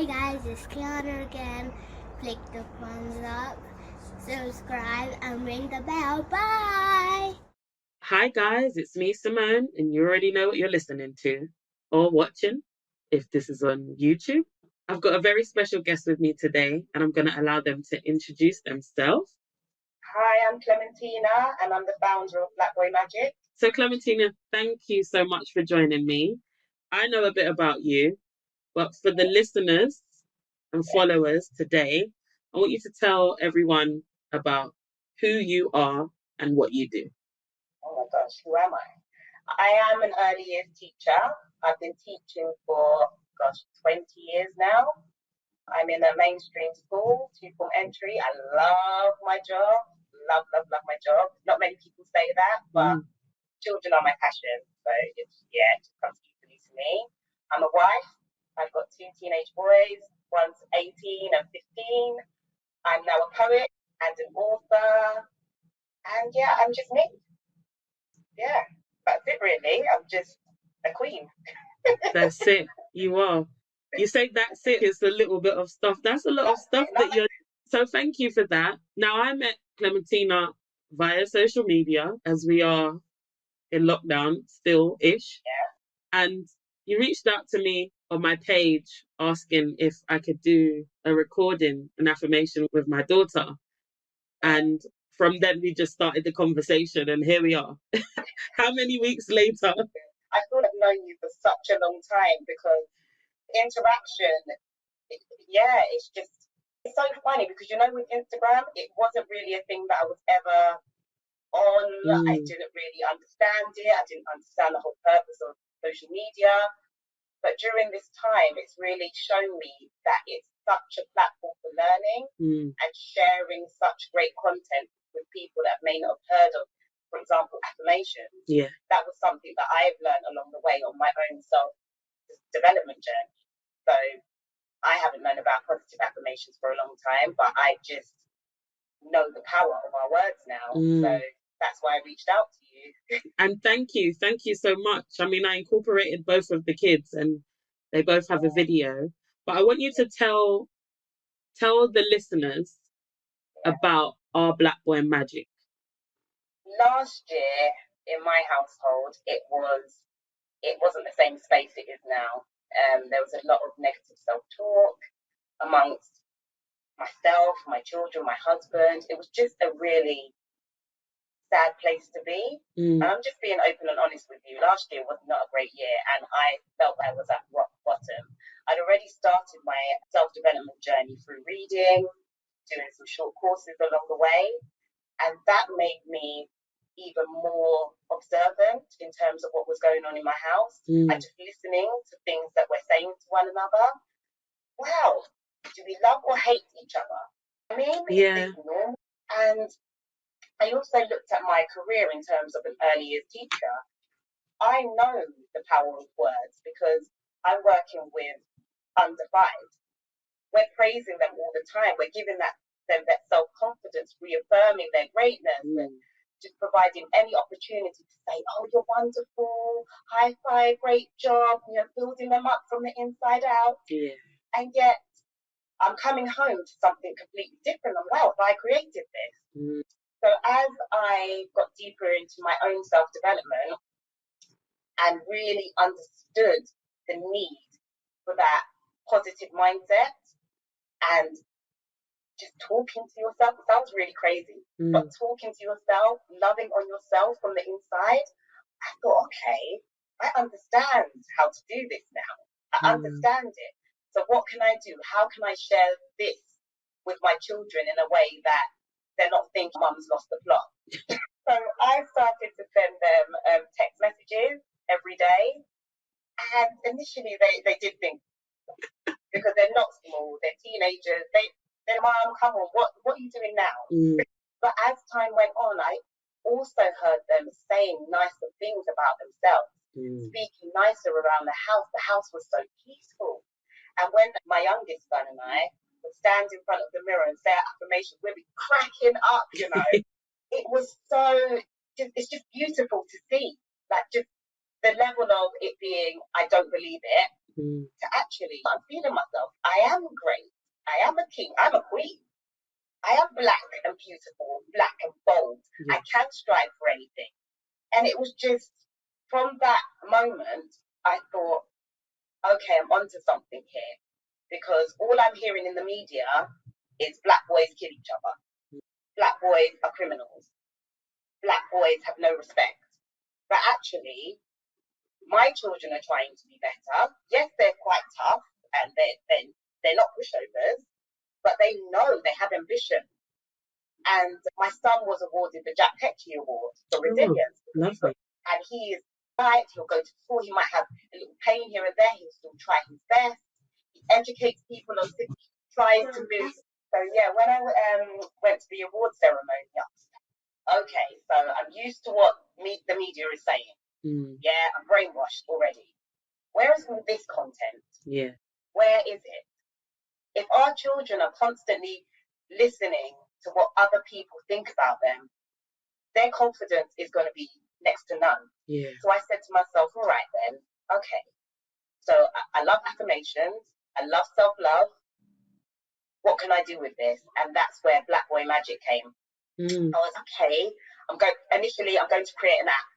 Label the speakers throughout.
Speaker 1: Hi guys, it's Kiana again. Click the thumbs up, subscribe, and ring the bell. Bye!
Speaker 2: Hi guys, it's me, Simone, and you already know what you're listening to or watching if this is on YouTube. I've got a very special guest with me today, and I'm going to allow them to introduce themselves.
Speaker 3: Hi, I'm Clementina, and I'm the founder of Black Boy Magic.
Speaker 2: So, Clementina, thank you so much for joining me. I know a bit about you, but for the listeners and followers today, I want you to tell everyone about who you are and what you do.
Speaker 3: Oh my gosh, who am I? I am an early years teacher. I've been teaching for, 20 years now. I'm in a mainstream school, 2-form entry. I love my job. Love my job. Not many people say that, but children are my passion. So it just comes easily to me. I'm a wife. I've got 2 teenage boys. One's 18 and 15. I'm now a poet and an author. And yeah, I'm just me. Yeah, that's it really. I'm just a queen.
Speaker 2: That's it. You are. You say that's it. It's a little bit of stuff. That's a lot of stuff that you're. So thank you for that. Now, I met Clementina via social media as we are in lockdown still-ish.
Speaker 3: Yeah.
Speaker 2: And you reached out to me on my page asking if I could do a recording, an affirmation with my daughter. And from then we just started the conversation and here we are. How many weeks later?
Speaker 3: I feel I've known you for such a long time because interaction, it's so funny because with Instagram, it wasn't really a thing that I was ever on. I didn't really understand it. I didn't understand the whole purpose of social media. But during this time, it's really shown me that it's such a platform for learning and sharing such great content with people that may not have heard of, for example, affirmations.
Speaker 2: Yeah.
Speaker 3: That was something that I've learned along the way on my own self-development journey. So I haven't known about positive affirmations for a long time, but I just know the power of our words now. So that's why I reached out to you.
Speaker 2: And thank you so much. I mean, I incorporated both of the kids and they both have a video, but I want you to tell the listeners about our Black Boy Magic.
Speaker 3: Last year in my household, it wasn't the same space it is now. There was a lot of negative self-talk amongst myself, my children, my husband. It was just a really sad place to be. And I'm just being open and honest with you. Last year was not a great year, and I felt I was at rock bottom. I'd already started my self-development journey through reading, doing some short courses along the way, and that made me even more observant in terms of what was going on in my house. And just listening to things that we're saying to one another. Wow, do we love or hate each other? I mean, is this normal? And I also looked at my career in terms of an early years teacher. I know the power of words because I'm working with under 5. We're praising them all the time. We're giving them that self-confidence, reaffirming their greatness, and just providing any opportunity to say, oh, you're wonderful, high five, great job, building them up from the inside out.
Speaker 2: Yeah.
Speaker 3: And yet I'm coming home to something completely different. And wow, I created this. So as I got deeper into my own self-development and really understood the need for that positive mindset and just talking to yourself, it sounds really crazy, but talking to yourself, loving on yourself from the inside, I thought, okay, I understand how to do this now. I understand it. So what can I do? How can I share this with my children in a way that they're not thinking mum's lost the plot? So I started to send them text messages every day. And initially they did think, because they're not small, they're teenagers, they're mom, come on, what are you doing now? But as time went on, I also heard them saying nicer things about themselves, speaking nicer around the house. The house was so peaceful. And when my youngest son and I would stand in front of the mirror and say our affirmations, we'd be cracking up, It was it's just beautiful to see. Like just the level of it being, I don't believe it, to actually, I'm feeling myself. I I am great. I am a king. I'm a queen. I am black and beautiful, black and bold. I can strive for anything. And it was just from that moment, I thought, okay, I'm onto something here. Because all I'm hearing in the media is black boys kill each other. Black boys are criminals. Black boys have no respect. But actually, my children are trying to be better. Yes, they're quite tough and they're not pushovers, but they know they have ambition. And my son was awarded the Jack Petrie Award for resilience.
Speaker 2: Lovely.
Speaker 3: And he is right, he'll go to school, he might have a little pain here and there, he'll still try his best. He educates people on things, tries to move. So yeah, when I went to the award ceremony, okay, so I'm used to what the media is saying. Yeah, I'm brainwashed already. Where is all this content?
Speaker 2: Yeah.
Speaker 3: Where is it? If our children are constantly listening to what other people think about them, their confidence is going to be next to none.
Speaker 2: Yeah.
Speaker 3: So I said to myself, all right then, okay. So I love affirmations. I love self-love. What can I do with this? And that's where Black Boy Magic came. I was okay. I'm going to create an app.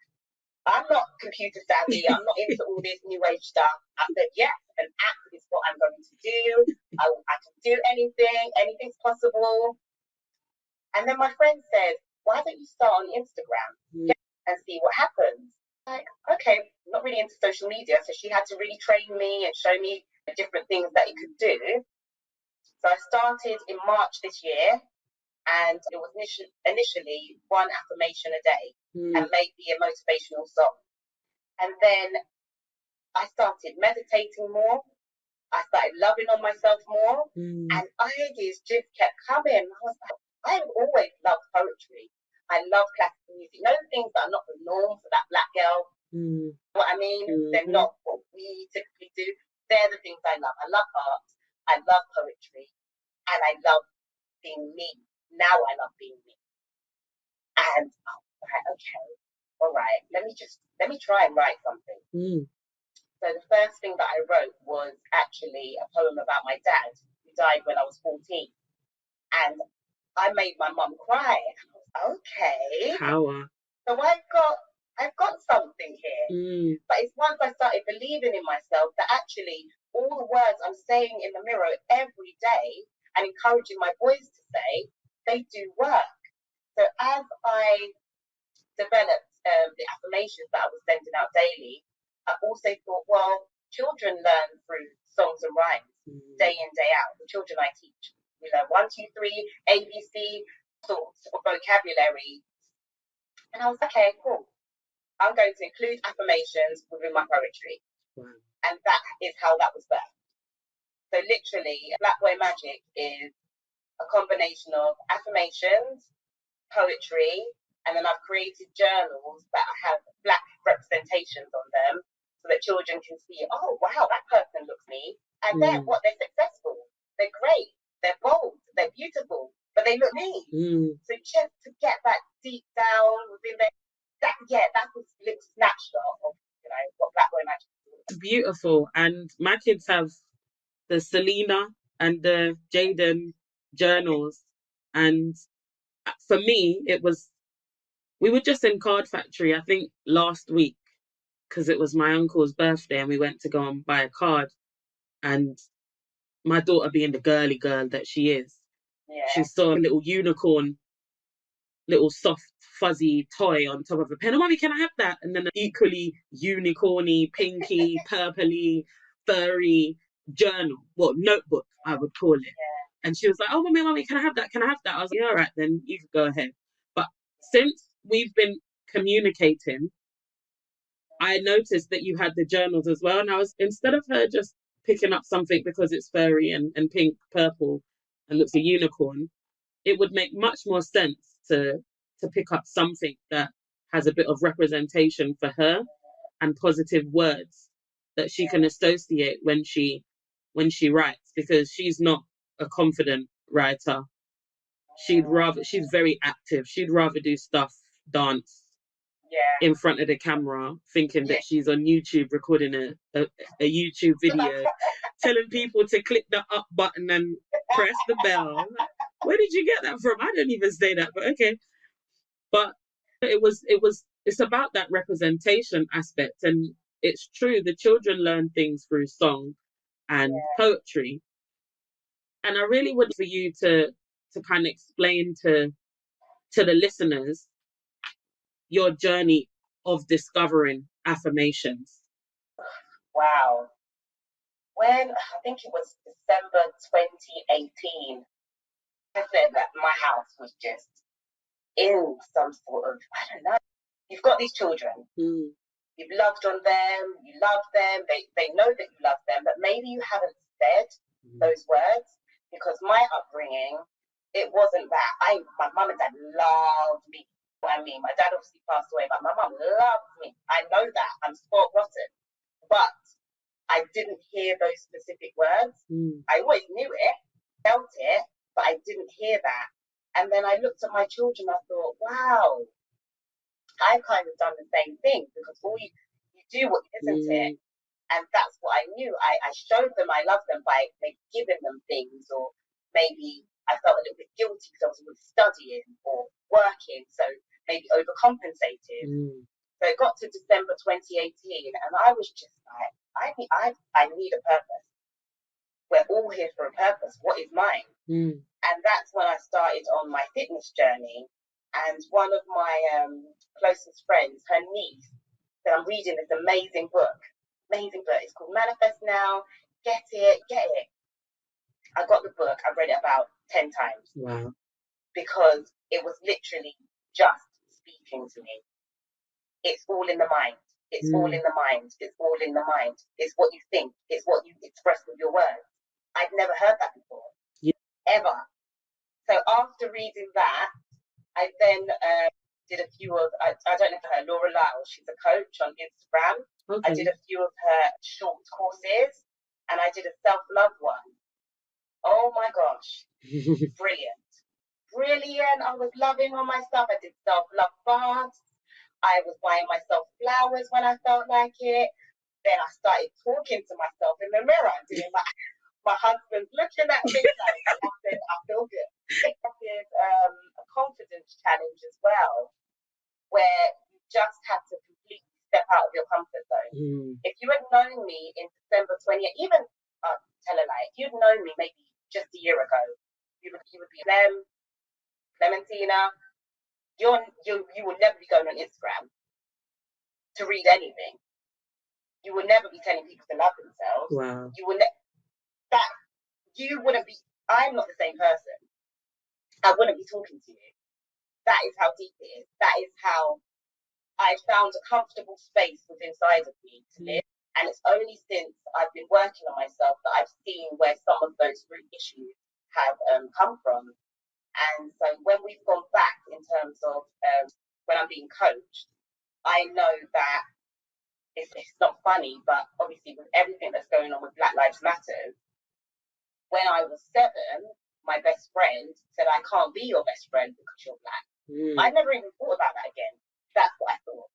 Speaker 3: I'm not computer savvy. I'm not into all this new age stuff. I said, yes, an app is what I'm going to do. I can do anything. Anything's possible. And then my friend said, why don't you start on Instagram and see what happens? Like, okay, I'm not really into social media. So she had to really train me and show me the different things that you could do. So I started in March this year. And it was initially one affirmation a day and maybe a motivational song. And then I started meditating more. I started loving on myself more. And ideas just kept coming. I was like, I've always loved poetry. I love classical music. You know, the things that are not the norm for that black girl. What I mean? They're not what we typically do. They're the things I love. I love art. I love poetry. And I love being me. Now I love being me. And okay, all right, let me try and write something. So the first thing that I wrote was actually a poem about my dad who died when I was 14. And I made my mum cry. Okay.
Speaker 2: Power.
Speaker 3: So I've got something here. But it's once I started believing in myself that actually all the words I'm saying in the mirror every day and encouraging my boys to say, they do work. So as I developed the affirmations that I was sending out daily, I also thought, well, children learn through songs and rhymes day in, day out. The children I teach, we learn 1, 2, 3, ABC, sorts of vocabulary. And I was like, okay, cool. I'm going to include affirmations within my poetry. And that is how that was birthed. So literally, Black Boy Magic is a combination of affirmations, poetry, and then I've created journals that have black representations on them so that children can see, oh, wow, that person looks me. And they're successful. They're great. They're bold. They're beautiful. But they look me. So just to get that deep down within their, that was a little snapshot of, what Black Boy Magic is.
Speaker 2: Beautiful. And my kids have the Selena and the Jaden journals. And for me, we were just in Card Factory, I think last week, because it was my uncle's birthday and we went to go and buy a card. And my daughter, being the girly girl that she is, she saw a little unicorn, little soft, fuzzy toy on top of a pen. Oh, mommy, can I have that? And then an equally unicorny, pinky, purpley, furry journal, notebook, I would call it. And she was like, oh, mommy, can I have that? Can I have that? I was like, yeah, all right, then you can go ahead. But since we've been communicating, I noticed that you had the journals as well. And I was, instead of her just picking up something because it's furry and pink, purple, and looks a unicorn, it would make much more sense to pick up something that has a bit of representation for her and positive words that she can associate when she writes, because she's not a confident writer. She's very active. She'd rather do stuff, dance, in front of the camera, thinking that she's on YouTube recording a YouTube video, telling people to click the up button and press the bell. Where did you get that from? I didn't even say that, but okay. But it's about that representation aspect, and it's true. The children learn things through song and poetry, and I really would for you to kind of explain to the listeners your journey of discovering affirmations.
Speaker 3: Wow. When, I think it was December 2018, I said that my house was just in some sort of, I don't know. You've got these children. You've loved on them. You love them. They know that you love them, but maybe you haven't said those words, because my upbringing, it wasn't that. My mum and dad loved me. I mean, my dad obviously passed away, but my mum loved me. I know that. I'm spoiled rotten. But I didn't hear those specific words. I always knew it, felt it, but I didn't hear that. And then I looked at my children, I thought, wow, I've kind of done the same thing, because all you do what isn't it? And that's what I knew. I showed them I love them by maybe giving them things, or maybe I felt a little bit guilty because I was studying or working, so maybe overcompensated. So it got to December 2018, and I was just like, I need a purpose. We're all here for a purpose. What is mine? And that's when I started on my fitness journey. And one of my closest friends, her niece, said, I'm reading this amazing book. It's called Manifest Now. Get it. I got the book. I read it about 10 times.
Speaker 2: Wow.
Speaker 3: Because it was literally just speaking to me. It's all in the mind. It's all in the mind. It's all in the mind. It's what you think. It's what you express with your words. I'd never heard that before. Ever. So after reading that, I then did a few of, I don't know if her, Laura Lyle, she's a coach on Instagram. I did a few of her short courses, and I did a self-love one. Oh my gosh. Brilliant. I was loving on myself. I did self-love baths. I was buying myself flowers when I felt like it. Then I started talking to myself in the mirror, doing my husband's looking at me like, I said, I feel good. I did a confidence challenge as well, where you just have to completely step out of your comfort zone. If you had known me in December 20th, even, tell a lie, if you'd known me maybe just a year ago, you would be Clementina, you would never be going on Instagram to read anything. You would never be telling people to love themselves.
Speaker 2: Wow.
Speaker 3: You wouldn't be, I'm not the same person. I wouldn't be talking to you. That is how deep it is. That is how I found a comfortable space within inside of me to live. And it's only since I've been working on myself that I've seen where some of those root issues have come from. And so when we've gone back in terms of when I'm being coached, I know that it's not funny, but obviously with everything that's going on with Black Lives Matter, when I was 7, my best friend said, I can't be your best friend because you're Black. I never even thought about that again. That's what I thought.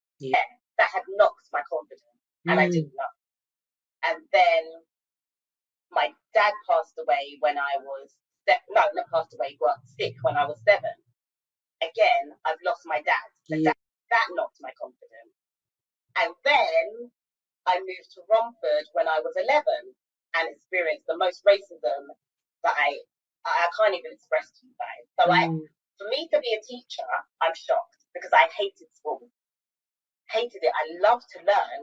Speaker 3: That had knocked my confidence, and I didn't know. And then my dad passed away when I was, not passed away, got sick when I was 7. Again, I've lost my dad. That knocked my confidence. And then I moved to Romford when I was 11 and experienced the most racism that I can't even express to you guys. So for me to be a teacher, I'm shocked, because I hated school. Hated it. I loved to learn,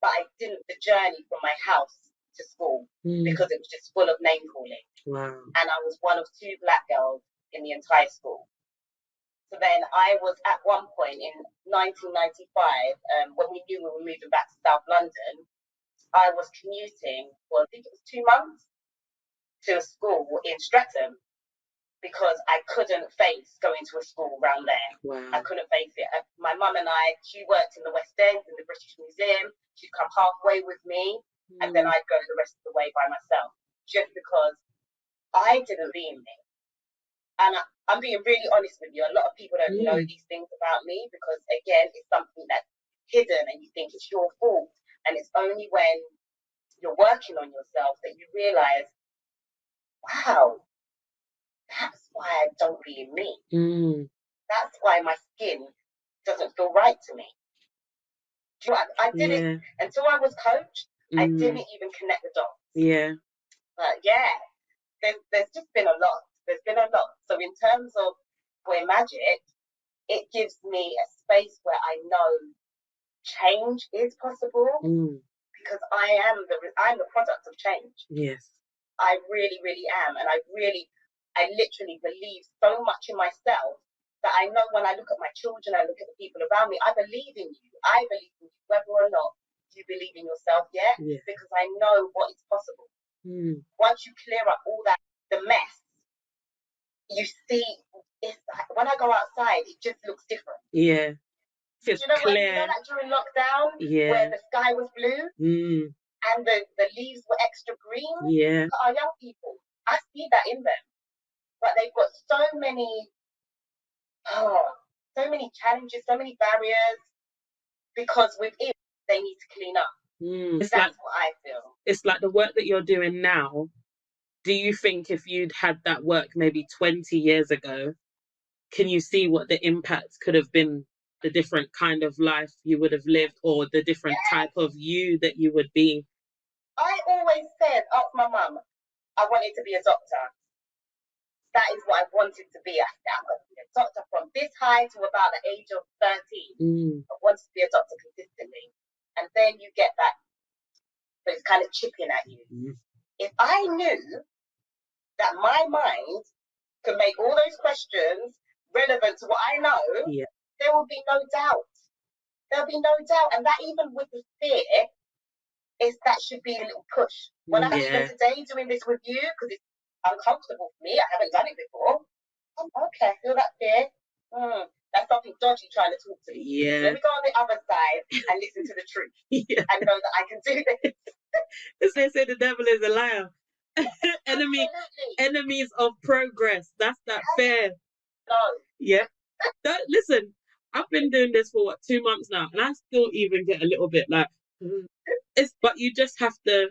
Speaker 3: but I didn't the journey from my house to school because it was just full of name calling.
Speaker 2: Wow.
Speaker 3: And I was one of 2 Black girls in the entire school. So then I was at one point in 1995, when we knew we were moving back to South London, I was commuting for, I think it was 2 months, to a school in Streatham, because I couldn't face going to a school around there.
Speaker 2: Wow.
Speaker 3: I couldn't face it. My mum and I, she worked in the West End, in the British Museum. She'd come halfway with me, and then I'd go the rest of the way by myself, just because I didn't believe me. And I'm being really honest with you. A lot of people don't know these things about me because, again, it's something that's hidden and you think it's your fault. And it's only when you're working on yourself that you realize, wow, that's why I don't be me. That's why my skin doesn't feel right to me. I didn't, until I was coached, I didn't even connect the dots.
Speaker 2: Yeah.
Speaker 3: But yeah, there's just been a lot. There's been a lot. So in terms of Boy Magic, it gives me a space where I know change is possible because I'm the product of change.
Speaker 2: Yes.
Speaker 3: I really, really am. And I literally believe so much in myself that I know when I look at my children, I look at the people around me, I believe in you. I believe in you, whether or not you believe in yourself yet, because I know what is possible. Once you clear up all that, the mess, you see, it's like, when I go outside, it just looks different.
Speaker 2: Yeah. It's clear.
Speaker 3: You know that during lockdown, where the sky was blue and the leaves were extra green?
Speaker 2: Yeah.
Speaker 3: Look at our young people. I see that in them. But they've got so many challenges, so many barriers, because within they need to clean up. That's what I feel.
Speaker 2: It's like the work that you're doing now. Do you think if you'd had that work maybe 20 years ago, can you see what the impact could have been, the different kind of life you would have lived, or the different type of you that you would be?
Speaker 3: I always said, ask my mum, I wanted to be a doctor. That is what I wanted to be. I'm going to be a doctor from this high to about the age of 13. I wanted to be a doctor consistently. And then you get that, but it's kind of chipping at you. If I knew that my mind could make all those questions relevant to what I know, there will be no doubt. There'll be no doubt. And that, even with the fear, that should be a little push. When I'm even today doing this with you, because it's uncomfortable for me, I haven't done it before. Okay, feel that fear. That's something dodgy trying to talk to me. Let me go on the other side and listen to the truth and know that I can do this.
Speaker 2: As they say, the devil is a liar. Enemies of progress. That's that fear.
Speaker 3: No.
Speaker 2: Yeah. Listen, I've been doing this for 2 months now, and I still even get a little bit like, but you just have to.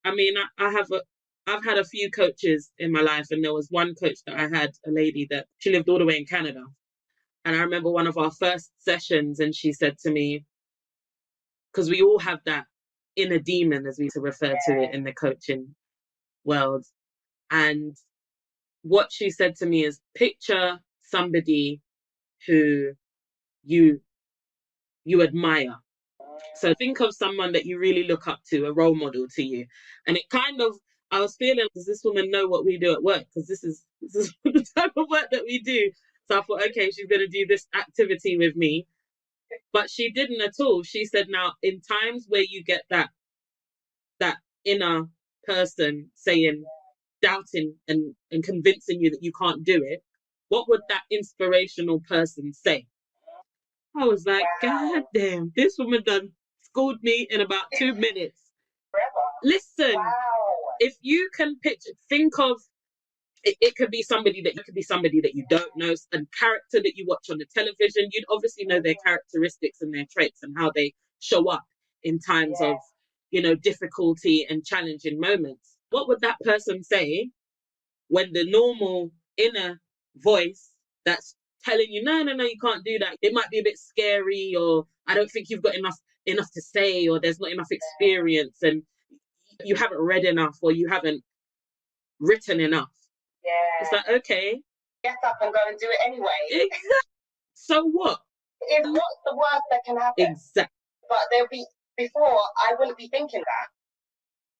Speaker 2: I mean, I've had a few coaches in my life, and there was one coach that I had, a lady that she lived all the way in Canada. And I remember one of our first sessions, and she said to me, because we all have that inner demon, as we used to refer to it in the coaching world. And what she said to me is, picture somebody who you admire. So think of someone that you really look up to, a role model to you. And it kind of, I was feeling, does this woman know what we do at work? Because this is the type of work that we do. So I thought, okay, she's going to do this activity with me. But she didn't at all. She said, now, in times where you get that inner person saying, doubting and convincing you that you can't do it, what would that inspirational person say? I was like, God damn, this woman done schooled me in about 2 minutes. Listen, if you can think of, it could be somebody that you don't know, a character that you watch on the television. You'd obviously know their characteristics and their traits and how they show up in times of, difficulty and challenging moments. What would that person say when the normal inner voice that's telling you, no, you can't do that. It might be a bit scary, or I don't think you've got enough to say, or there's not enough experience, and you haven't read enough, or you haven't written enough. It's like, okay.
Speaker 3: Get up and go and do it anyway.
Speaker 2: Exactly. So what?
Speaker 3: What's the worst that can happen?
Speaker 2: Exactly.
Speaker 3: But before, I wouldn't be thinking that.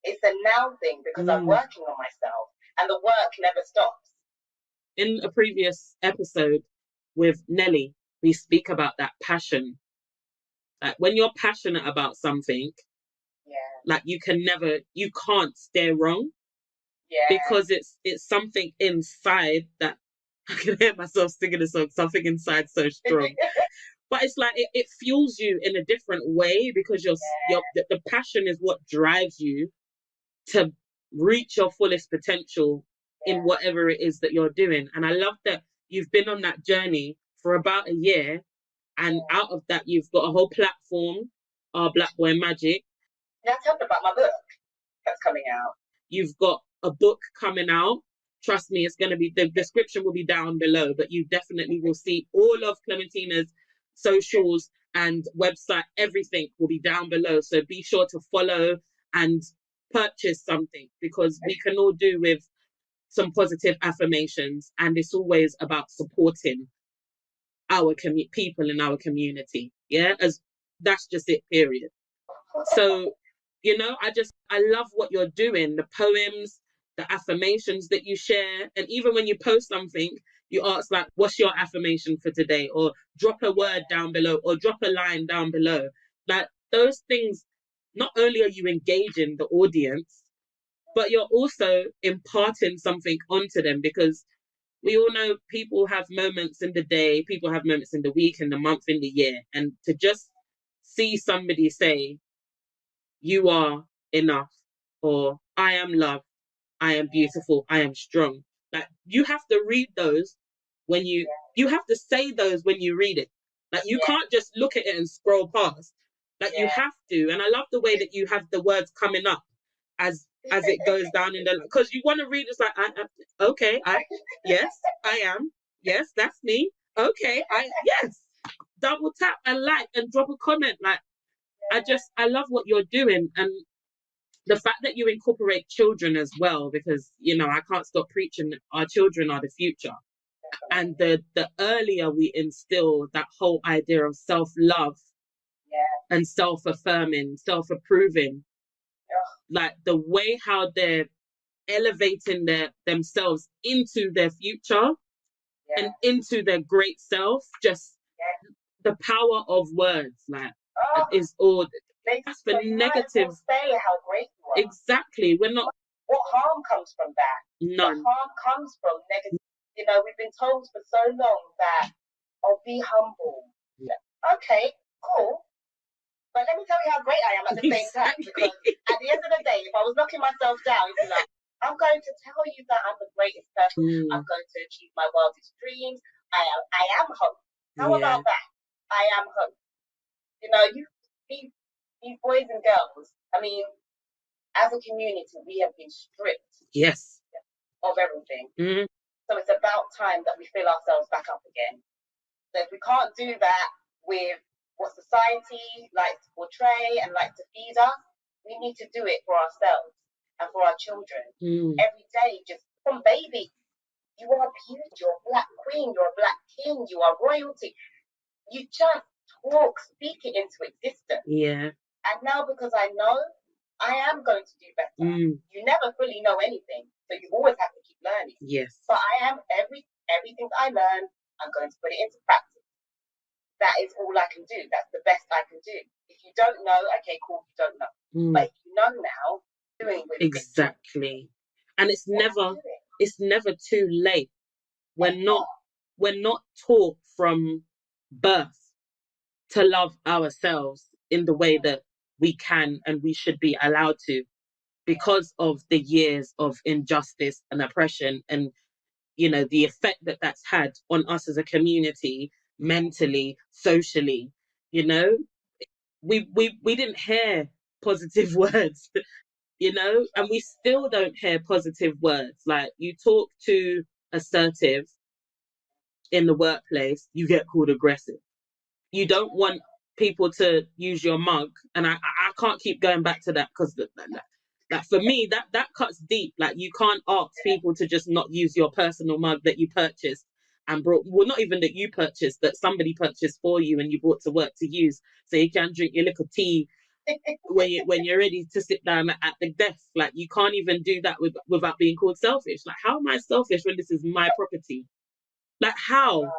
Speaker 3: It's a now thing because I'm working on myself, and the work never stops.
Speaker 2: In a previous episode with Nelly, we speak about that passion. Like when you're passionate about something, like you can't stay wrong. Because it's something inside that I can hear myself singing the song, something inside so strong. But it's like it fuels you in a different way, because the passion is what drives you to reach your fullest potential in whatever it is that you're doing. And I love that you've been on that journey for about a year, and out of that you've got a whole platform, Our Black Boy Magic.
Speaker 3: Now tell me about my book that's coming out.
Speaker 2: You've got a book coming out. Trust me, it's going to be, the description will be down below, but you definitely will see all of Clementina's socials and website. Everything will be down below. So be sure to follow and purchase something, because we can all do with some positive affirmations, and it's always about supporting our people in our community. Yeah, as that's just it, period. So, you know, I love what you're doing, the poems, the affirmations that you share. And even when you post something, you ask, like, what's your affirmation for today? Or drop a word down below, or drop a line down below. Like, those things, not only are you engaging the audience, but you're also imparting something onto them, because we all know people have moments in the day, people have moments in the week, in the month, in the year. And to just see somebody say, you are enough, or I am loved, I am beautiful, I am strong. Like, you have to read those when you have to say those when you read it. Like, you can't just look at it and scroll past. Like, you have to. And I love the way that you have the words coming up as it goes down in the, because you want to read, it's like, okay, yes, I am, yes, that's me, okay, yes, double tap and like and drop a comment. Like, I love what you're doing, and the fact that you incorporate children as well, because, you know, I can't stop preaching, our children are the future. And the earlier we instill that whole idea of self-love and self-affirming, self-approving, like the way how they're elevating themselves into their future and into their great self, just the power of words, like, is all. That's for negative.
Speaker 3: Say how great you are.
Speaker 2: Exactly. We're not.
Speaker 3: What harm comes from that?
Speaker 2: None.
Speaker 3: What harm comes from negative? You know, we've been told for so long that, oh, be humble. Okay, cool. But let me tell you how great I am at the same time. Because at the end of the day, if I was knocking myself down, it's like, I'm going to tell you that I'm the greatest person. I'm going to achieve my wildest dreams. I am hope. How about that? I am hope. You know, these boys and girls, I mean, as a community, we have been stripped of everything. So it's about time that we fill ourselves back up again. So if we can't do that with what society likes to portray and likes to feed us, we need to do it for ourselves and for our children. Every day, just from baby, you are beauty, you're a black queen, you're a black king, you are royalty. You just speak it into existence. And now, because I know, I am going to do better. You never fully know anything, so you always have to keep learning. But I am everything that I learn, I'm going to put it into practice. That is all I can do. That's the best I can do. If you don't know, okay, cool, you don't know. But if you know now, doing with
Speaker 2: exactly. And it's never too late. We're not taught from birth to love ourselves in the way that we can and we should be allowed to, because of the years of injustice and oppression, and, you know, the effect that that's had on us as a community, mentally, socially. You know, we didn't hear positive words, you know, and we still don't hear positive words. Like, you talk to assertive in the workplace, you get called aggressive. You don't want people to use your mug, and I can't keep going back to that, because that for me, that cuts deep. Like, you can't ask people to just not use your personal mug that you purchased and brought, well, not even that you purchased, that somebody purchased for you and you brought to work to use, so you can drink your little tea when you're ready to sit down at the desk. Like, you can't even do that without being called selfish. Like, how am I selfish when this is my property? Like, how?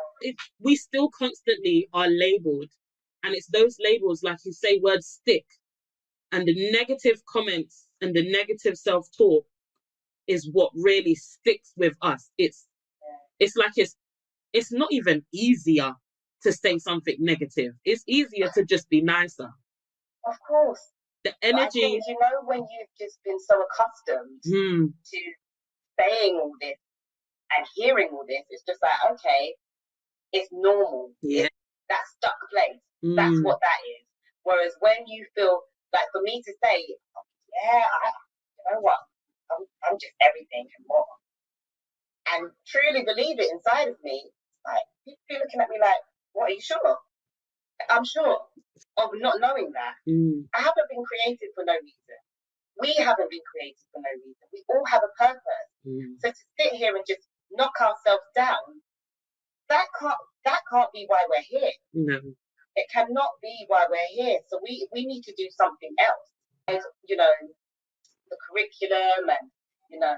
Speaker 2: We still constantly are labeled, and it's those labels, like you say, words stick, and the negative comments and the negative self-talk is what really sticks with us. It's like it's not even easier to say something negative. It's easier to just be nicer.
Speaker 3: Of course.
Speaker 2: The energy.
Speaker 3: I think, you know, when you've just been so accustomed to saying all this And hearing all this, it's just like, okay, it's normal.
Speaker 2: Yeah.
Speaker 3: It's that stuck place. That's what that is. Whereas when you feel like, for me to say, yeah, you know what, I'm just everything and more, and truly believe it inside of me, like, people be looking at me like, what, are you sure? I'm sure of not knowing that. I haven't been created for no reason. We haven't been created for no reason. We all have a purpose. So to sit here and just knock ourselves down, that can't be why we're here.
Speaker 2: No.
Speaker 3: It cannot be why we're here. So we need to do something else. And, you know, the curriculum and, you know,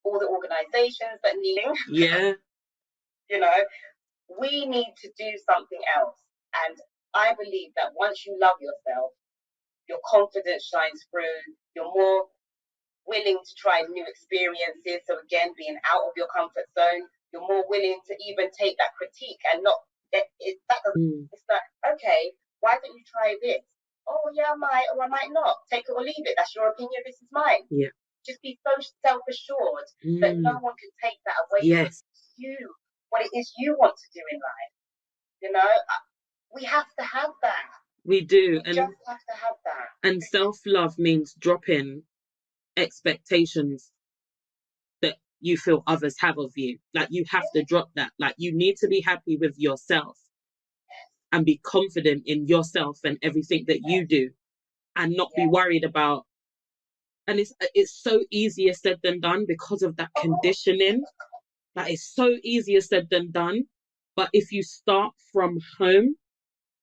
Speaker 3: all the organizations that need,
Speaker 2: yeah,
Speaker 3: you know, we need to do something else. And I believe that once you love yourself, your confidence shines through, you're more willing to try new experiences. So again, being out of your comfort zone, you're more willing to even take that critique and not, it's like, okay, why don't you try this? Oh yeah, I might, or I might not. Take it or leave it. That's your opinion, this is mine.
Speaker 2: Yeah.
Speaker 3: Just be so self-assured that no one can take that away from you, what it is you want to do in life. You know, we have to have that.
Speaker 2: We do.
Speaker 3: We just have to have that.
Speaker 2: And self-love means dropping expectations that you feel others have of you. Like, you have to drop that. Like, you need to be happy with yourself and be confident in yourself and everything that you do, and not be worried about. And it's so easier said than done because of that conditioning. Like, it's so easier said than done. But if you start from home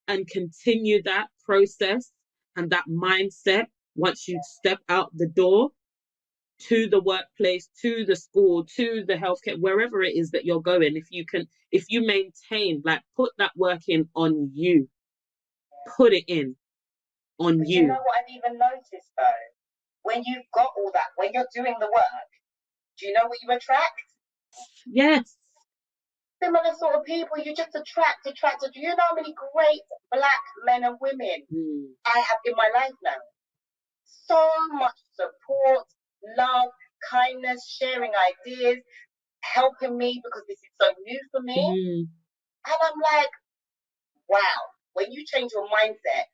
Speaker 2: and continue that process and that mindset, once you step out the door to the workplace, to the school, to the healthcare, wherever it is that you're going, if you maintain, like, put that work in on you, put it in on you.
Speaker 3: You know what I've even noticed though? When you've got all that, when you're doing the work, do you know what you attract?
Speaker 2: Yes.
Speaker 3: Similar sort of people. You just attract. Do you know how many great black men and women I have in my life now? So much support, love, kindness, sharing ideas, helping me because this is so new for me. And I'm like, wow, when you change your mindset,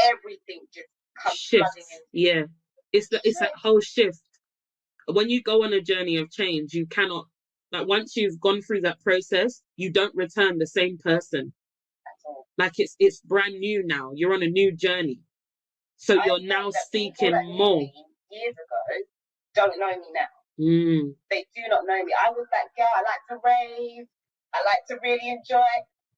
Speaker 3: everything just comes flooding in.
Speaker 2: Yeah. It's that whole shift. When you go on a journey of change, you cannot, like, once you've gone through that process, you don't return the same person. Like, it's brand new now. You're on a new journey. So you're now seeking more.
Speaker 3: Years ago, don't know me now. They do not know me. I was that girl. I like to rave. I like to really enjoy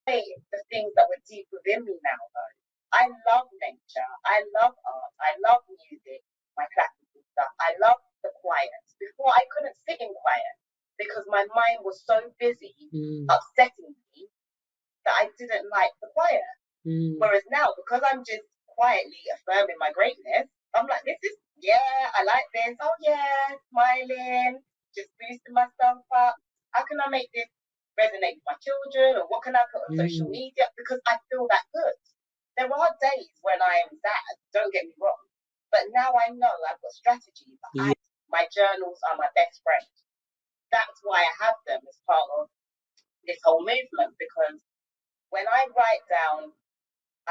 Speaker 3: the things that were deep within me now, though. I love nature. I love art. I love music, my classical stuff. I love the quiet. Before, I couldn't sit in quiet because my mind was so busy upsetting me that I didn't like the quiet. Whereas now, because I'm just quietly affirming my greatness, I'm like, I like this. Oh yeah, smiling, just boosting myself up. How can I make this resonate with my children? Or what can I put on social media? Because I feel that good. There are days when I am sad, don't get me wrong. But now I know I've got strategies. My journals are my best friend. That's why I have them as part of this whole movement, because when I write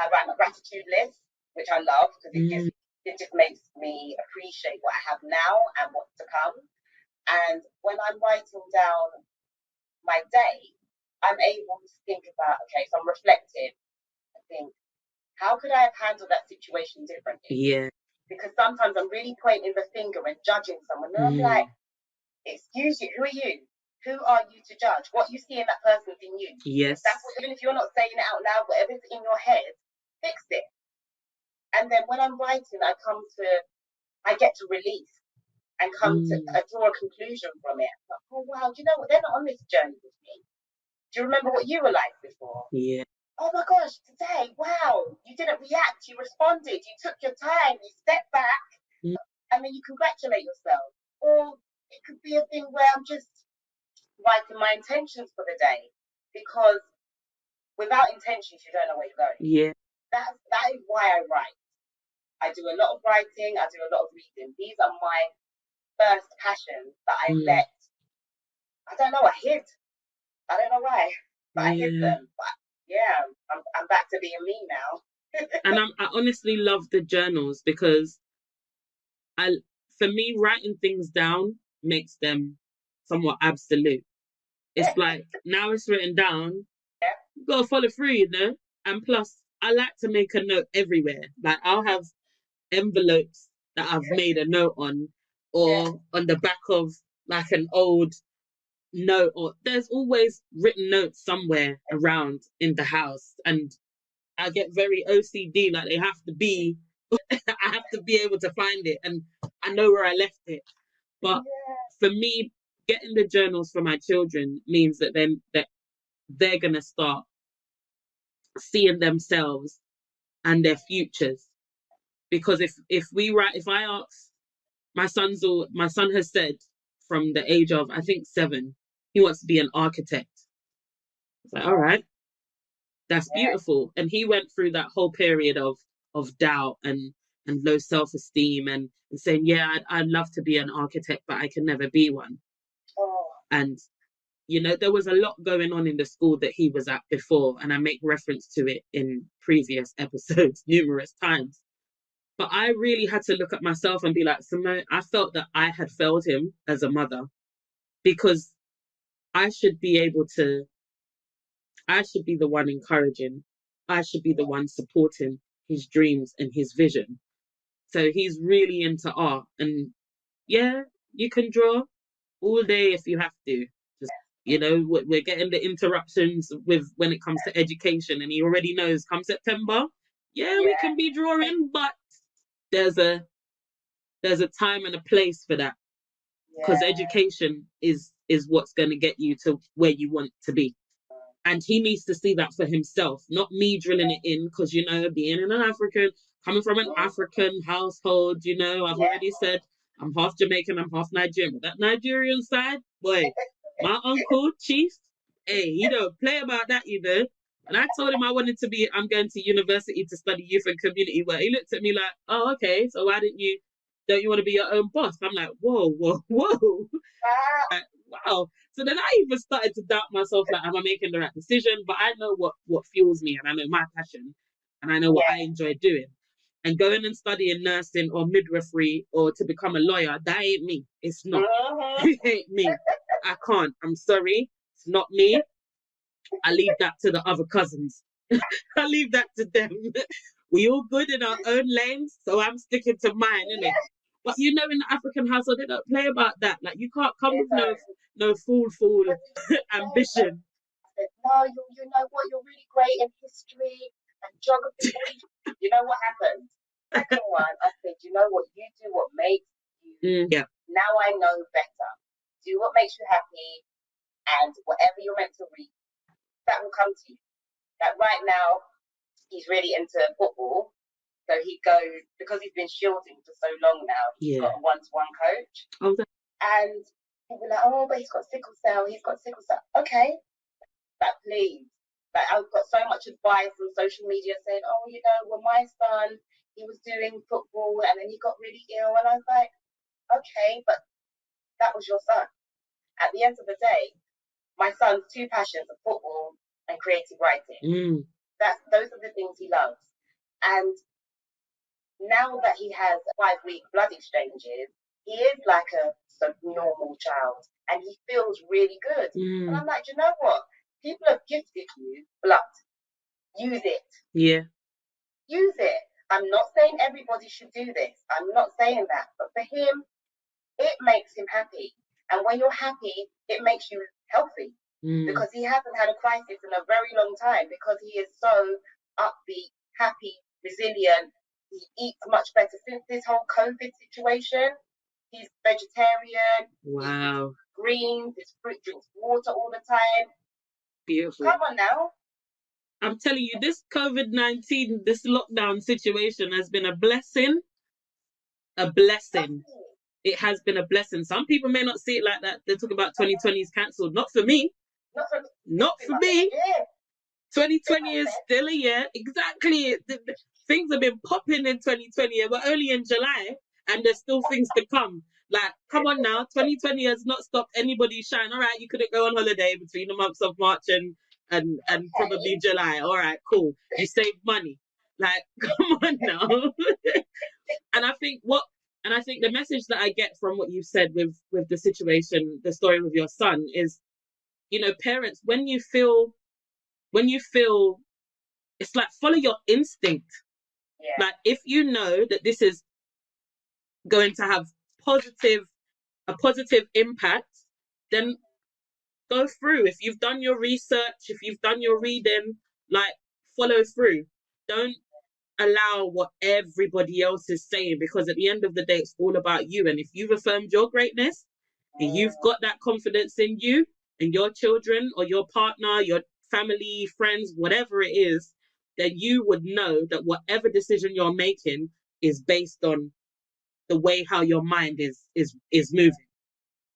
Speaker 3: my gratitude list, which I love because it just makes me appreciate what I have now and what's to come. And when I'm writing down my day, I'm able to think about, okay, so I'm reflective. I think, how could I have handled that situation differently?
Speaker 2: Yeah.
Speaker 3: Because sometimes I'm really pointing the finger and judging someone. And I'm like, excuse you, who are you? Who are you to judge? What you see in that person's in you.
Speaker 2: Yes.
Speaker 3: Even if you're not saying it out loud, whatever's in your head, fix it. And then when I'm writing, I get to release and come to draw a conclusion from it. Like, oh wow, do you know what? They're not on this journey with me. Do you remember what you were like before?
Speaker 2: Yeah.
Speaker 3: Oh my gosh, today, wow, you didn't react, you responded, you took your time, you stepped back, and then you congratulate yourself. Or it could be a thing where I'm just writing my intentions for the day, because without intentions, you don't know where you're going.
Speaker 2: Yeah.
Speaker 3: That is why I write. I do a lot of writing, I do a lot of reading. These are my first passions that I don't know, I hid. I don't know why, but I hid them. But yeah, I'm back to being me now.
Speaker 2: And I honestly love the journals because for me, writing things down makes them somewhat absolute. It's like, now it's written down, you gotta follow through, you know? And plus, I like to make a note everywhere. Like, I'll have envelopes that I've made a note on, or on the back of like an old note, or there's always written notes somewhere around in the house. And I get very OCD, like they have to be, I have to be able to find it, and I know where I left it. But for me, getting the journals for my children means that then that they're gonna start seeing themselves and their futures. Because if I ask my son has said from the age of, I think, 7, he wants to be an architect. It's like, all right, that's beautiful. And he went through that whole period of doubt and low self-esteem and saying, yeah, I'd love to be an architect, but I can never be one. And you know, there was a lot going on in the school that he was at before, and I make reference to it in previous episodes numerous times. But I really had to look at myself and be like, Simone, I felt that I had failed him as a mother, because I should be the one encouraging. I should be the one supporting his dreams and his vision. So he's really into art. And yeah, you can draw all day if you have to. Just, you know, we're getting the interruptions with when it comes to education. And he already knows come September, we can be drawing, but there's a time and a place for that, because education is what's going to get you to where you want to be. And he needs to see that for himself, not me drilling it in, because, you know, coming from an African household, you know, I've already said I'm half Jamaican, I'm half Nigerian. But that Nigerian side, boy, my uncle, Chief, hey, he don't play about that, you know. And I told him I'm going to university to study youth and community work. He looked at me like, oh, okay, so don't you want to be your own boss? I'm like, whoa. Wow. So then I even started to doubt myself, like, am I making the right decision? But I know what fuels me, and I know my passion, and I know what I enjoy doing. And going and studying nursing or midwifery or to become a lawyer, that ain't me. It's not. It ain't me. I can't. I'm sorry. It's not me. I leave that to the other cousins. I leave that to them. We all good in our own lanes, so I'm sticking to mine, innit? But you know, in the African household, they don't play about that. Like, you can't come with no fool ambition.
Speaker 3: No, you know what? You're really great in history and geography. You know what happened? Second one, I said, you know what? You do what makes you. Now I know better. Do what makes you happy, and whatever you're meant to read, that will come to you. Like right now, he's really into football. So he goes, because he's been shielding for so long now, he's got a one-to-one coach. And he'll be like, oh, but he's got sickle cell. Okay, but please. Like, I've got so much advice on social media saying, oh, you know, well, my son, he was doing football and then he got really ill. And I was like, okay, but that was your son. At the end of the day, my son's 2 passions are football and creative writing. Those are the things he loves. And now that he has 5-week blood exchanges, he is like a normal child and he feels really good. And I'm like, you know what? People have gifted you blood. Use it.
Speaker 2: Yeah.
Speaker 3: Use it. I'm not saying everybody should do this. I'm not saying that. But for him, it makes him happy. And when you're happy, it makes you healthy. Because he hasn't had a crisis in a very long time, because he is so upbeat, happy, resilient. He eats much better since this whole COVID situation. He's vegetarian.
Speaker 2: Wow.
Speaker 3: He eats greens, his fruit, drinks water all the time.
Speaker 2: Beautiful.
Speaker 3: Come on now.
Speaker 2: I'm telling you, this COVID-19, this lockdown situation has been a blessing. A blessing. It has been a blessing. Some people may not see it like that. They talk about 2020 is cancelled. Not for me. Not for me. 2020 is still a year. Exactly. Things have been popping in 2020. We're only in July and there's still things to come. Like, come on now, 2020 has not stopped anybody's shine. All right, you couldn't go on holiday between the months of March and probably July. All right, cool. You saved money. Like, come on now. And I think the message that I get from what you've said with the situation, the story with your son is, you know, parents, when you feel it's like follow your instinct.
Speaker 3: Yeah.
Speaker 2: Like, if you know that this is going to have a positive impact, then go through. If you've done your research, if you've done your reading, like, follow through. Don't allow what everybody else is saying, because at the end of the day, it's all about you. And if you've affirmed your greatness and you've got that confidence in you and your children or your partner, your family, friends, whatever it is, then you would know that whatever decision you're making is based on the way how your mind is moving.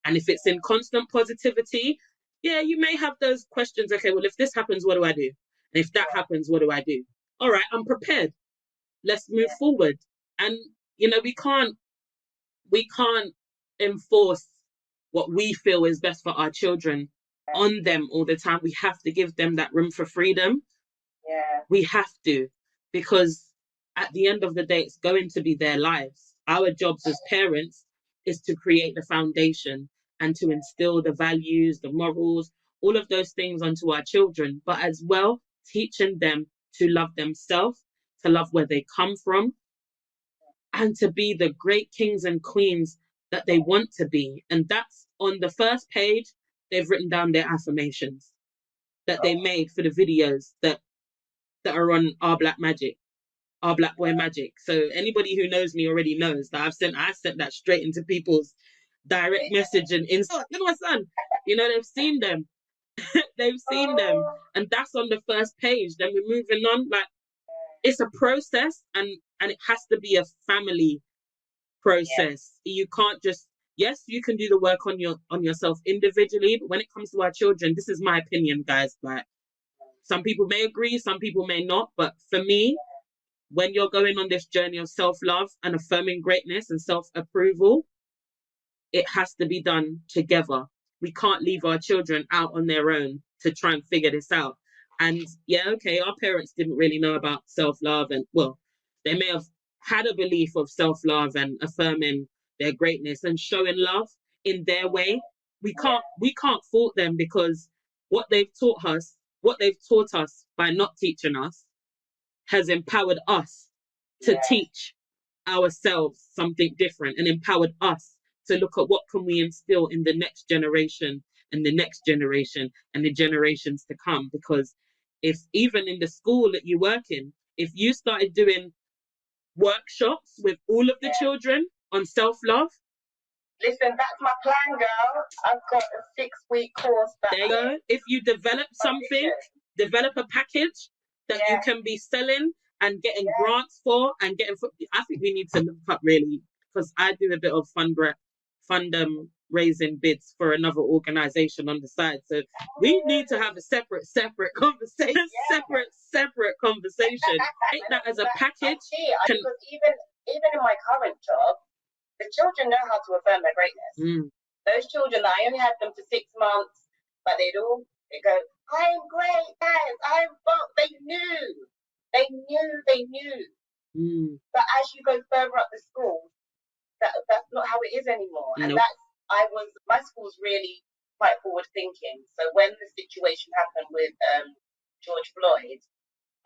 Speaker 2: And if it's in constant positivity, yeah, you may have those questions. Okay, well, if this happens, what do I do? And if that happens, what do I do? All right, I'm prepared. Let's move forward. And, you know, we can't enforce what we feel is best for our children on them all the time. We have to give them that room for freedom.
Speaker 3: Yeah.
Speaker 2: We have to, because at the end of the day, it's going to be their lives. Our jobs as parents is to create the foundation and to instill the values, the morals, all of those things onto our children, but as well, teaching them to love themselves, to love where they come from, and to be the great kings and queens that they want to be. And that's on the first page. They've written down their affirmations that they made for the videos that are on Our Black Magic, Our Black Boy Magic. So anybody who knows me already knows that I sent that straight into people's direct message and Insta. Look at my son. You know, they've seen them. They've seen them. And that's on the first page. Then we're moving on. Like, it's a process, and it has to be a family process. You can't just, yes, you can do the work on yourself individually, but when it comes to our children, this is my opinion, guys. Like, some people may agree, some people may not, but for me, when you're going on this journey of self-love and affirming greatness and self-approval, it has to be done together. We can't leave our children out on their own to try and figure this out. And yeah, okay, our parents didn't really know about self-love, and well, they may have had a belief of self-love and affirming their greatness and showing love in their way. We can't fault them, because what they've taught us by not teaching us has empowered us to teach ourselves something different, and empowered us to look at what can we instill in the next generation and the next generation and the generations to come. Because if even in the school that you work in, if you started doing workshops with all of the children on self-love,
Speaker 3: listen, that's my plan, girl. I've got a 6-week course.
Speaker 2: There you go. If you develop something, develop a package that you can be selling and getting grants for, and getting. I think we need to look up, really, because I do a bit of fund raising bids for another organisation on the side. So we need to have a separate conversation. Separate conversation. Take that as a package.
Speaker 3: Because even in my current job, the children know how to affirm their greatness. Those children, I only had them for 6 months, but they go, I'm great, guys, they knew. But as you go further up the school, that's not how it is anymore.
Speaker 2: Nope.
Speaker 3: And my school's really quite forward thinking. So when the situation happened with George Floyd,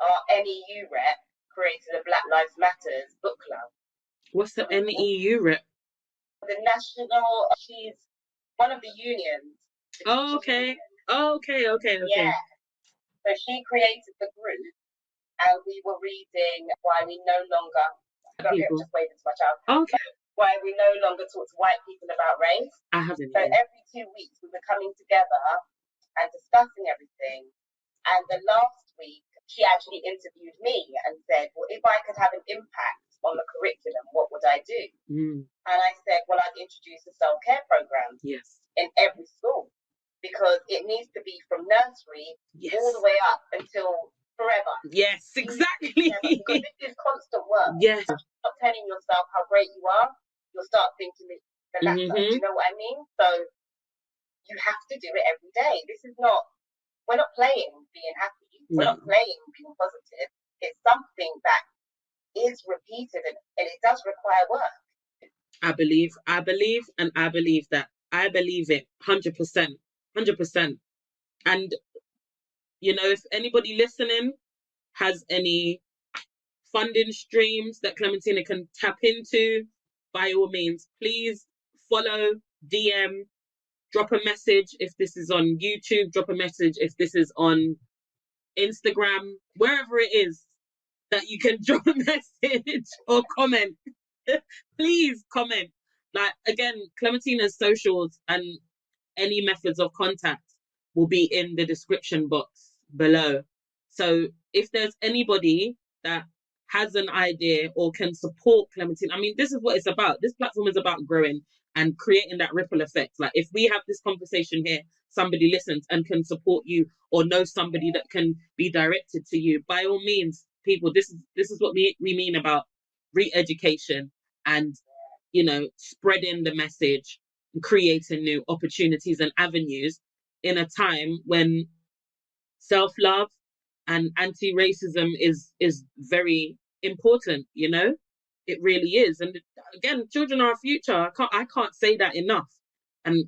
Speaker 3: our NEU rep created a Black Lives Matters book club.
Speaker 2: What's the NEU rep?
Speaker 3: The national, she's one of the unions.
Speaker 2: Oh, okay.
Speaker 3: Yeah. So she created the group, and we were reading Why We No Longer. I'm just waving to my child.
Speaker 2: Okay.
Speaker 3: Why we no longer talk to white people about race.
Speaker 2: I haven't.
Speaker 3: So every 2 weeks we were coming together and discussing everything. And the last week, she actually interviewed me and said, well, if I could have an impact on the curriculum, what would I do? And I said, well, I'd introduce a self-care program in every school, because it needs to be from nursery all the way up until forever.
Speaker 2: Yes, exactly.
Speaker 3: Because this is constant work.
Speaker 2: Yes.
Speaker 3: Stop telling yourself how great you are. You'll start thinking that the latter. Do you know what I mean? So you have to do it every day. We're not playing being happy. We're not playing being positive. It's something that is repeated and it does require work.
Speaker 2: I believe that. I believe it 100%. 100%. And, you know, if anybody listening has any funding streams that Clementina can tap into, by all means, please follow, DM, drop a message if this is on YouTube, drop a message if this is on Instagram, wherever it is that you can drop a message or comment. Please comment. Like, again, Clementina's socials and any methods of contact will be in the description box below. So if there's anybody that has an idea or can support Clementina, I mean, this is what it's about. This platform is about growing and creating that ripple effect. Like, if we have this conversation here, somebody listens and can support you, or know somebody that can be directed to you, by all means, people, this is what we mean about re-education and, you know, spreading the message, creating new opportunities and avenues in a time when self-love and anti-racism is very important. You know, it really is. And again, children are our future. I can't say that enough. And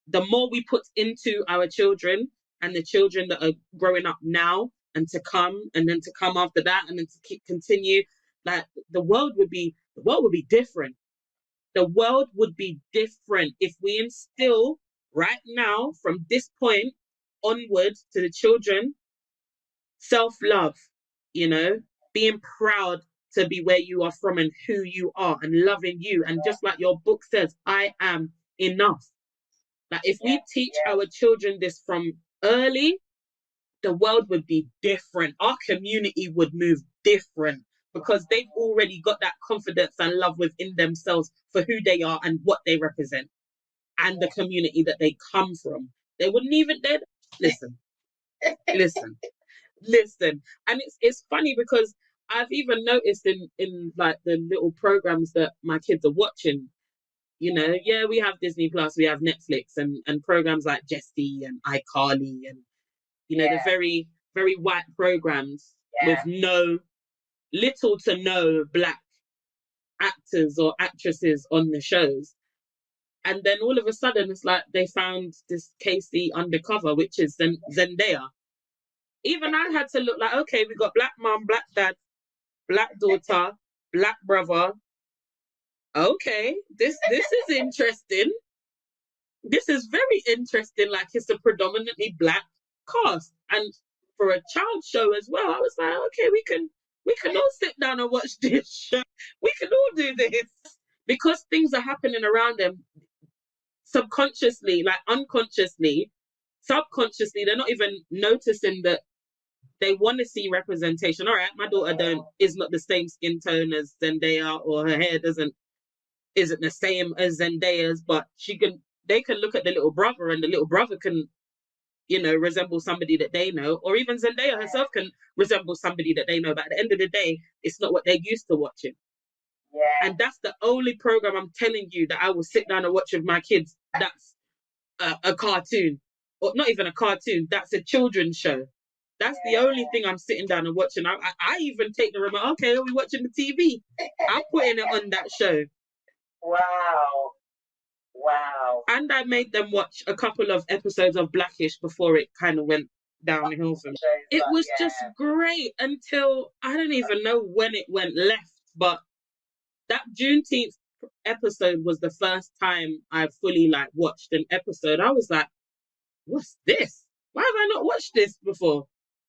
Speaker 2: the more we put into our children and the children that are growing up now and to come, and then to come after that, and then to continue, like, the world would be different. The world would be different if we instill right now, from this point onwards, to the children, self-love, you know, being proud to be where you are from and who you are, and loving you. And just like your book says, I am enough. Like, if we teach our children this from early, the world would be different. Our community would move different, because they've already got that confidence and love within themselves for who they are and what they represent and the community that they come from. They wouldn't even, listen. And it's funny, because I've even noticed in like the little programs that my kids are watching, you know, we have Disney Plus, we have Netflix, and programs like Jessie and iCarly, and, you know, the very, very white programs with little to no black actors or actresses on the shows. And then all of a sudden, it's like they found this Casey undercover, which is Zendaya. Even I had to look like, okay, we got black mom, black dad, black daughter, black brother. Okay, this is interesting. This is very interesting. Like, it's a predominantly black cast, and for a child show as well. I was like, okay, we can all sit down and watch this show. We can all do this, because things are happening around them subconsciously, like unconsciously, subconsciously. They're not even noticing that they want to see representation. All right, my daughter is not the same skin tone as Zendaya, or her hair isn't the same as Zendaya's, but they can look at the little brother, and the little brother can, you know, resemble somebody that they know, or even Zendaya herself can resemble somebody that they know. But at the end of the day, it's not what they're used to watching. And that's the only program, I'm telling you, that I will sit down and watch with my kids. That's a cartoon, or not even a cartoon. That's a children's show. That's the only thing I'm sitting down and watching. I even take the remote. Okay, are we watching the TV? I'm putting it on that show.
Speaker 3: Wow.
Speaker 2: And I made them watch a couple of episodes of Blackish before it kind of went downhill for me. It was just great until, I don't even know when it went left, but that Juneteenth episode was the first time I fully like watched an episode. I was like, what's this? Why have I not watched this before?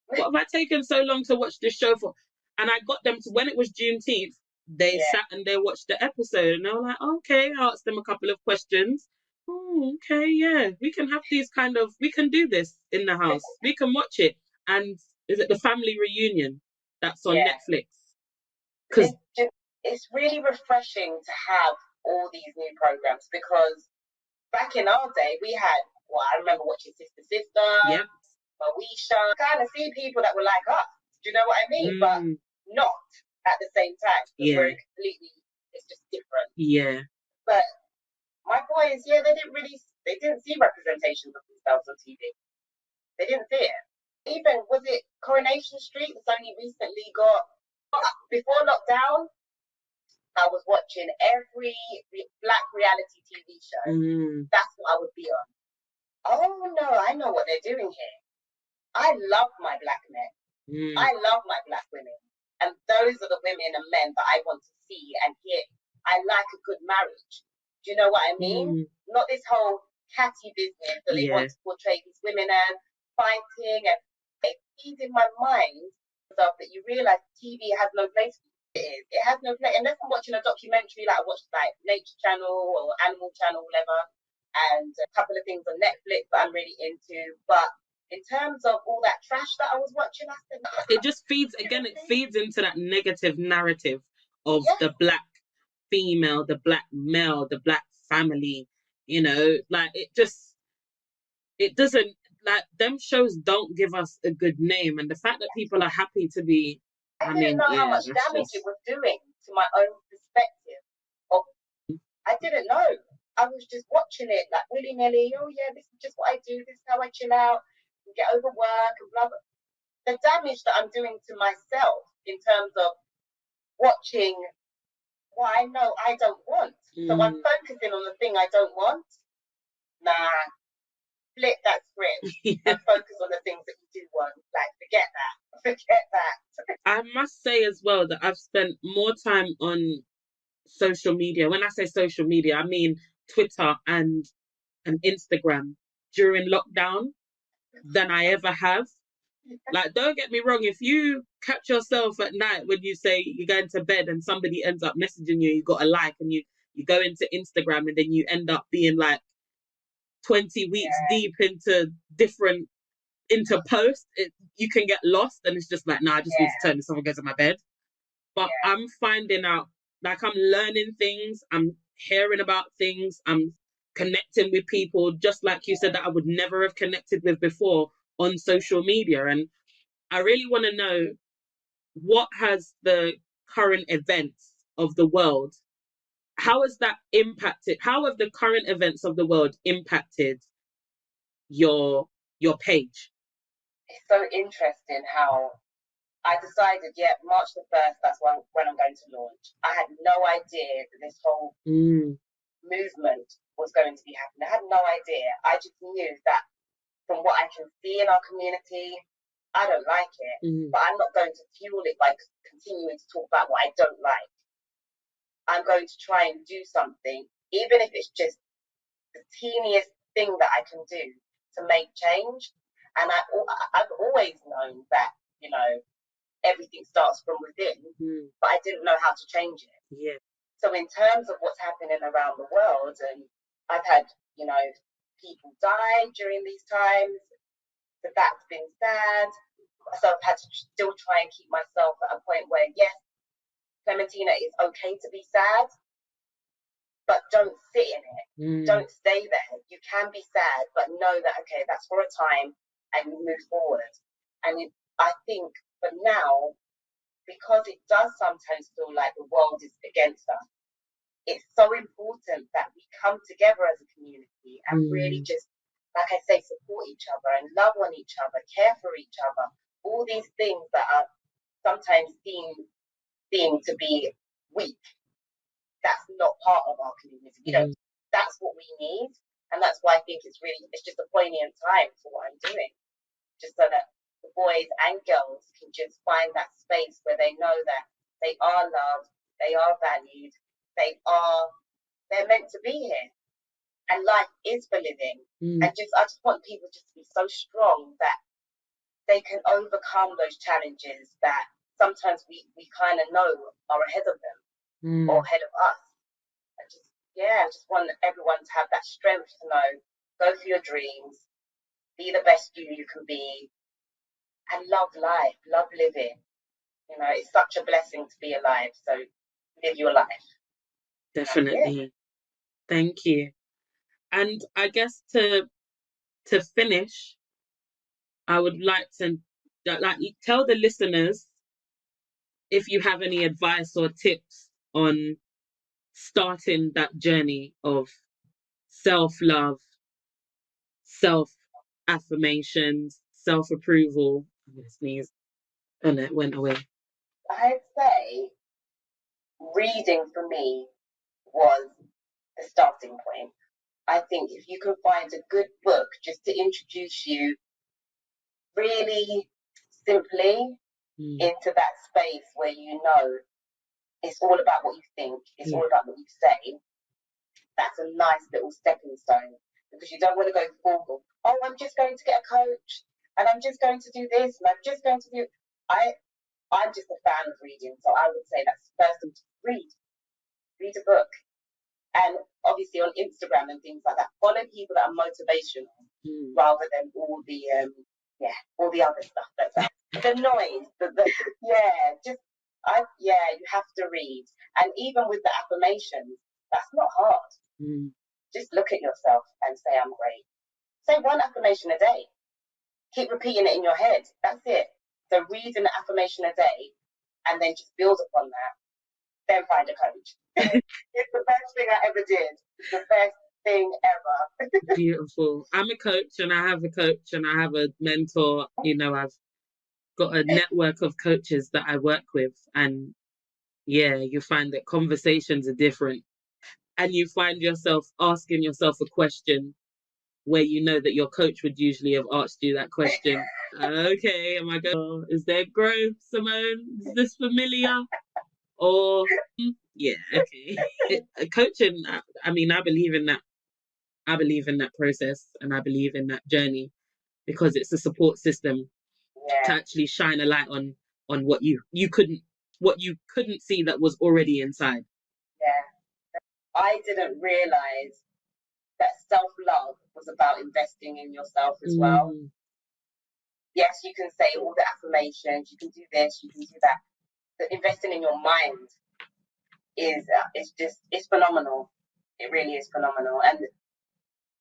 Speaker 2: What have I taken so long to watch this show for? And I got them to, when it was Juneteenth, they sat and they watched the episode, and they were like, okay. I asked them a couple of questions. Oh, okay, yeah, we can have these we can do this in the house. We can watch it. And is it the Family Reunion that's on Netflix? Because
Speaker 3: it's really refreshing to have all these new programs, because back in our day, we had, I remember watching Sister, Moesha, kind of see people that were like us. Do you know what I mean? But not at the same time. We're completely, it's just different.
Speaker 2: Yeah.
Speaker 3: But my boys, yeah, they didn't see representations of themselves on TV. They didn't see it. Even, was it Coronation Street that's only recently got, before lockdown, I was watching every black reality TV show. That's what I would be on. Oh no, I know what they're doing here. I love my black men. I love my black women. And those are the women and men that I want to see and hear. I like a good marriage. Do you know what I mean? Not this whole catty business that they want to portray these women as fighting, and it feeds in my mind stuff that you realise TV has no place for. It has no place. Unless I'm watching a documentary, like I watched like Nature Channel or Animal Channel, whatever, and a couple of things on Netflix that I'm really into. But in terms of all that trash that I was watching, I said,
Speaker 2: it just feeds, again, it feeds into that negative narrative of the black female, the black male, the black family, you know, like it doesn't, like, them shows don't give us a good name. And the fact that people are happy to be,
Speaker 3: I didn't know how much damage it was doing to my own perspective. I didn't know. I was just watching it like willy-nilly. Oh yeah, this is just what I do. This is how I chill out and get over work and blah, blah. The damage that I'm doing to myself in terms of watching what I know I don't want. So I'm focusing on the thing I don't want. Nah, flip that script and focus on the things that you do want. Like, forget that. Forget that.
Speaker 2: I must say as well that I've spent more time on social media. When I say social media, I mean Twitter and Instagram during lockdown than I ever have. Like, don't get me wrong, if you catch yourself at night when you say you're going to bed and somebody ends up messaging you, you got a like, and you go into Instagram and then you end up being like 20 weeks deep into posts, you can get lost, and it's just like, nah, I just need to turn this off and go to my bed. But I'm finding out, like, I'm learning things, I'm hearing about things, I'm connecting with people, just like you said, that I would never have connected with before on social media. And I really want to know, what has the current events of the world, how has that impacted, how have the current events of the world impacted your page?
Speaker 3: It's so interesting how I decided, March the 1st, that's when I'm going to launch. I had no idea that this whole movement was going to be happening. I had no idea. I just knew that from what I can see in our community, I don't like it. But I'm not going to fuel it by continuing to talk about what I don't like. I'm going to try and do something, even if it's just the teeniest thing that I can do to make change. And I've always known that, you know, everything starts from within, but I didn't know how to change it.
Speaker 2: Yeah.
Speaker 3: So in terms of what's happening around the world, and I've had, you know, people die during these times, so that's been sad. So I've had to still try and keep myself at a point where, yes, Clementina, is okay to be sad, but don't sit in it. Don't stay there. You can be sad, but know that, okay, that's for a time, and you move forward. And I think for now, because it does sometimes feel like the world is against us, it's so important that we come together as a community and really just, like I say, support each other and love on each other, care for each other. All these things that are sometimes deemed to be weak, that's not part of our community. You know, that's what we need. And that's why I think it's just a poignant time for what I'm doing. Just so that the boys and girls can just find that space where they know that they are loved, they are valued, they're meant to be here. And life is for living. And I just want people just to be so strong that they can overcome those challenges that sometimes we kind of know are ahead of them or ahead of us. I just want everyone to have that strength to know, go for your dreams, be the best you can be, and love life, love living. You know, it's such a blessing to be alive. So live your life.
Speaker 2: Definitely. Thank you. And I guess to finish, I would like to tell the listeners if you have any advice or tips on starting that journey of self-love, self-affirmations, self-approval. I'm going to sneeze. And it went away.
Speaker 3: I'd say reading for me was the starting point. I think if you can find a good book just to introduce you really simply into that space where you know it's all about what you think, it's all about what you say, that's a nice little stepping stone, because you don't want to go forward. Oh, I'm just going to get a coach and I'm just going to do this and I'm just going to do. I'm just a fan of reading, so I would say that's first thing to read a book. And obviously on Instagram and things like that, follow people that are motivational rather than all the other stuff that's out. The noise, you have to read. And even with the affirmations, that's not hard. Just look at yourself and say, I'm great. Say one affirmation a day. Keep repeating it in your head. That's it. So read an affirmation a day and then just build upon that. Then find a coach. It's the best thing I ever did. It's the best thing ever.
Speaker 2: Beautiful. I'm a coach and I have a coach and I have a mentor. You know, I've got a network of coaches that I work with, and yeah, you find that conversations are different, and you find yourself asking yourself a question where you know that your coach would usually have asked you that question. Okay, am I going? Is there growth, Simone? Is this familiar? Or yeah, okay. Coaching. I mean, I believe in that. I believe in that process, and I believe in that journey, because it's a support system to actually shine a light on what you couldn't see that was already inside.
Speaker 3: Yeah, I didn't realize that self-love was about investing in yourself as well. Yes, you can say all the affirmations, you can do this, you can do that, but investing in your mind is it's phenomenal. It really is phenomenal, and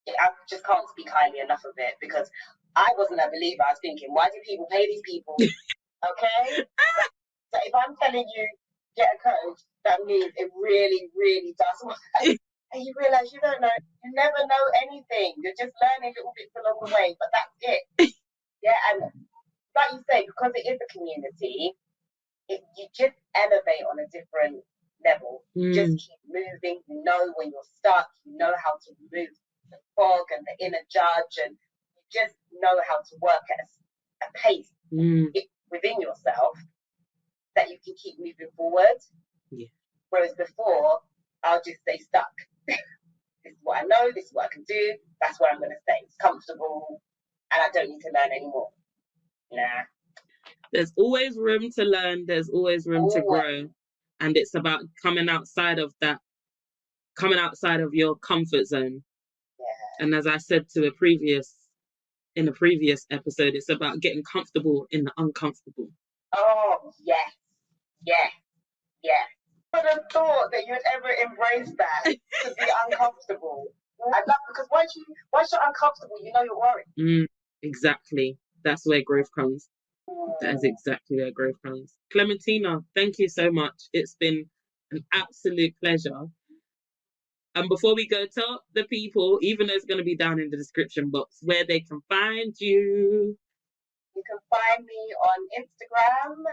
Speaker 3: I just can't speak highly enough of it, because I wasn't a believer. I was thinking, why do people pay these people? Okay, so if I'm telling you get a coach, that means it really, really does work. And you realize you don't know, you never know anything. You're just learning little bits along the way, but that's it. Yeah, and like you say, because it is a community, you just elevate on a different level. Just keep moving. You know when you're stuck. You know how to remove the fog and the inner judge, and you just know how to work at a pace within yourself that you can keep moving forward. Yeah. Whereas before, I'll just stay stuck. This is what I know. This is what I can do. That's where I'm going to stay. It's comfortable, and I don't need to learn anymore. Nah.
Speaker 2: There's always room to learn. There's always room to grow. And it's about coming outside of your comfort zone. Yeah. And as I said in a previous episode, it's about getting comfortable in the uncomfortable. Oh, yes. Yes. Yes. I would have thought that you'd ever embrace that, to be uncomfortable. I love, because once you're uncomfortable, you know you're worried. Exactly. That's where growth comes. That is exactly where growth comes. Clementina, thank you so much. It's been an absolute pleasure. And before we go, tell the people, even though it's going to be down in the description box, where they can find you. You can find me on Instagram,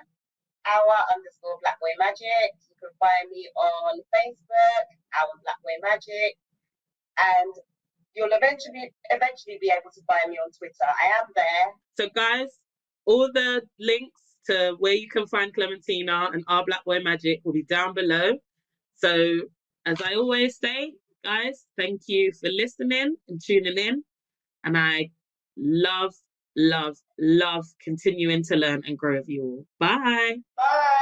Speaker 2: _BlackBoyMagic. You can find me on Facebook, _BlackBoyMagic. And you'll eventually be able to find me on Twitter. I am there. So guys, all the links to where you can find Clementina and Our Black Boy Magic will be down below. So as I always say, guys, thank you for listening and tuning in. And I love continuing to learn and grow with you all. Bye. Bye.